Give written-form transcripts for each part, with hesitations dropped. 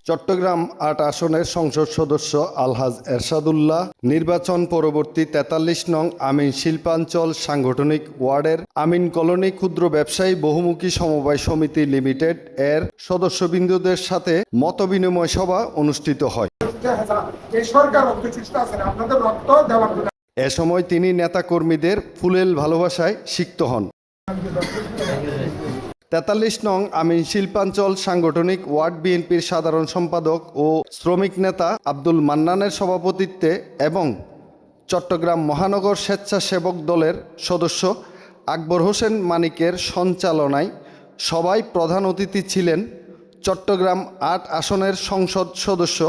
চট্টগ্রাম ৮ আসনের সংসদ সদস্য আলহাজ এরশাদুল্লাহ নির্বাচন পরবর্তী ৪৩ নং আমিন শিল্পাঞ্চল সাংগঠনিক ওয়ার্ডের আমিন কলোনি ক্ষুদ্র ব্যবসায়ী বহুমুখী সমবায় সমিতি লিমিটেড এর সদস্যবৃন্দদের সাথে মতবিনিময় সভা অনুষ্ঠিত হয়। এ সময় তিনি নেতাকর্মীদের ফুলেল ভালোবাসায় সিক্ত হন। ৪৩ নং আমিন শিল্পাঞ্চল সাংগঠনিক ওয়ার্ড বিএনপির সাধারণ সম্পাদক ও শ্রমিক নেতা আব্দুল মান্নানের সভাপতিত্বে এবং চট্টগ্রাম মহানগর স্বেচ্ছাসেবক দলের সদস্য আকবর হোসেন মানিকের সঞ্চালনায় সভায় প্রধান অতিথি ছিলেন চট্টগ্রাম ৮ আসনের সংসদ সদস্য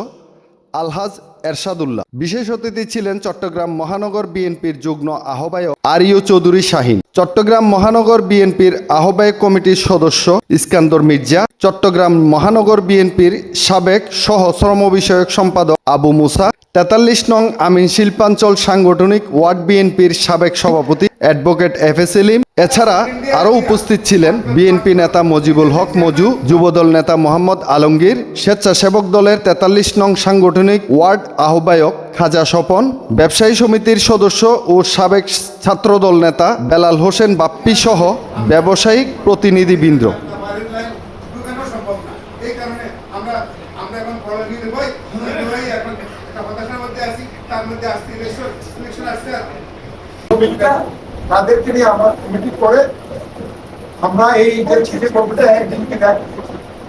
আলহাজ এরশাদুল্লাহ। বিশেষ অতিথি ছিলেন চট্টগ্রাম মহানগর বিএনপির যুগ্ম আহ্বায়ক আরিও চৌধুরী শাহিন, চট্টগ্রাম মহানগর বিএনপির আহ্বায়ক কমিটির সদস্য ইস্কান্দর মির্জা, চট্টগ্রাম মহানগর বিএনপির সাবেক সহ শ্রম বিষয়ক সম্পাদক আবু মুসা, ৪৩ নং আমিন শিল্পাঞ্চল সাংগঠনিক ওয়ার্ড বিএনপির সাবেক সভাপতি অ্যাডভোকেট এফ.এ. সেলিম। এছাড়া আরও উপস্থিত ছিলেন বিএনপি নেতা মজিবুল হক মজু, যুবদল নেতা মোহাম্মদ আলমগীর, স্বেচ্ছাসেবক দলের ৪৩ নং সাংগঠনিক ওয়ার্ড আহ্বায়ক খাজা স্বপন, ব্যবসায়ী সমিতির সদস্য ও সাবেক ছাত্রদল নেতা বেলাল হোসেন বাপ্পি সহ ব্যবসায়িক প্রতিনিধিবৃন্দ। তাদেরকে নিয়ে আমার কমিটি করে আমরা এই যে ছেলে কমিটি একদিনকে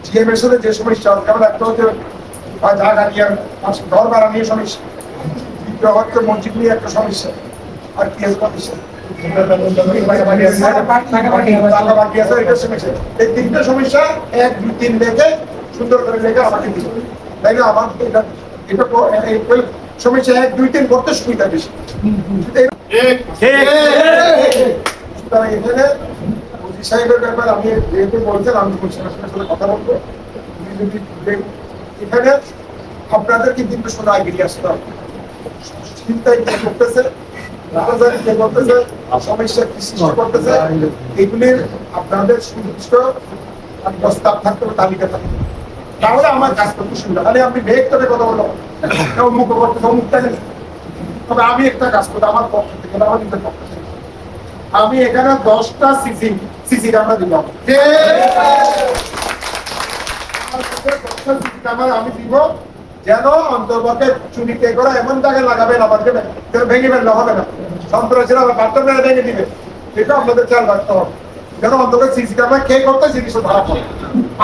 জিএমএস এর যে সমস্যা, যেমন একটা হচ্ছে জায়গা নিয়ে ঘর ভাড়া নিয়ে সমস্যা, দ্বিতীয় হচ্ছে মসজিদ নিয়ে একটা সমস্যা, আর কি এই তিনটা সমস্যা ১, ২, ৩ লেখে সুন্দর করে লেখে আমাকে দিল, তাই না? আমার এটা সমস্যা ১, ২, ৩ করতে সুবিধা বেশি। এখানে সাহেবের ব্যাপার আমি যেহেতু বলছেন, আমি সাথে কথা বলবো। এখানে আপনাদেরকে কিন্তু শুধু আইডিয়া আসতে হবে, চিন্তায় কে করতেছে, কে করতেছে, সমস্যা কি সৃষ্টি করতেছে, এগুলির আপনাদের সুনির্দিষ্ট প্রস্তাব থাকতে হবে, তালিকা থাকতে হবে, তাহলে আমার কাজ করতে সুবিধা। তাহলে আপনি বেগ করে কথা বলবো অমুক করতেছে, অমুকটা নেই। তবে আমি একটা কাজ করবো আমার পক্ষ থেকে, আমার নিজের পক্ষ থেকে আমি এখানে 10টা সিসি ক্যামেরা দিলাম, আমি দিব যেন অন্তর্বর্তী চুরিতে করে এমন জায়গায় লাগাবেন আমাকে ভেঙে ফেললে হবে না, সন্ত্রাসীরা বার্তা মেরে ভেঙে দিবে, এটা আপনাদের খেয়াল রাখতে হবে। যেন অন্তত সিসি ক্যামেরা কে করতে জিনিসটা ধরা পড়ে।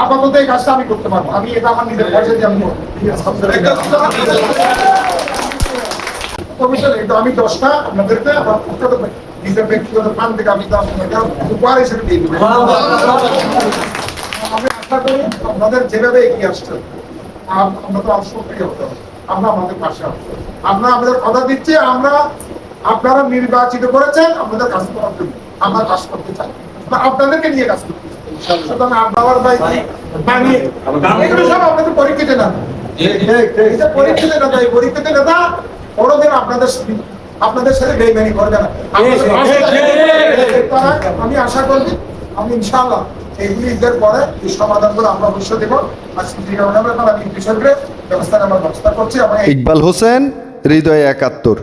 আপাতত এই কাজটা আমি করতে পারবো, আমি এটা আমার নিজের পয়সা দিয়ে আমি আমি 10টা আপনাদেরকে নিজের ব্যক্তিগত প্রাণ থেকে আমি উপহার হিসেবে দিয়ে দেবো। আমি আশা করি আপনাদের যেভাবে এগিয়ে আসছে আমাদের অংশগ্রহণ হতে হবে, আমরা আমাদের পাশে আসবো, আমরা আমাদের কথা দিচ্ছি, আমরা আপনারা নির্বাচিত করেছেন আমাদের কাজ করার জন্য, আমরা কাজ করতে চাই, আপনাদেরকে নিয়ে কাজ করতে চাই। সুতরাং আপনার ভাই বানিয়ে এগুলো সব আপনাদের পরীক্ষিত না, পরীক্ষিত নেতা, এই পরীক্ষিত নেতা কোনোদিন আপনাদের সাথে বেইমানি করবে না। আমি আশা করি, আমি ইনশাআল্লাহ এইগুলি ঈদের পরে এই সমাধানগুলো আমরা অবশ্যই দেবো। আর আমি বিষয়গুলো ব্যবস্থা করছি। ইকবাল হোসেন, হৃদয় ৭১।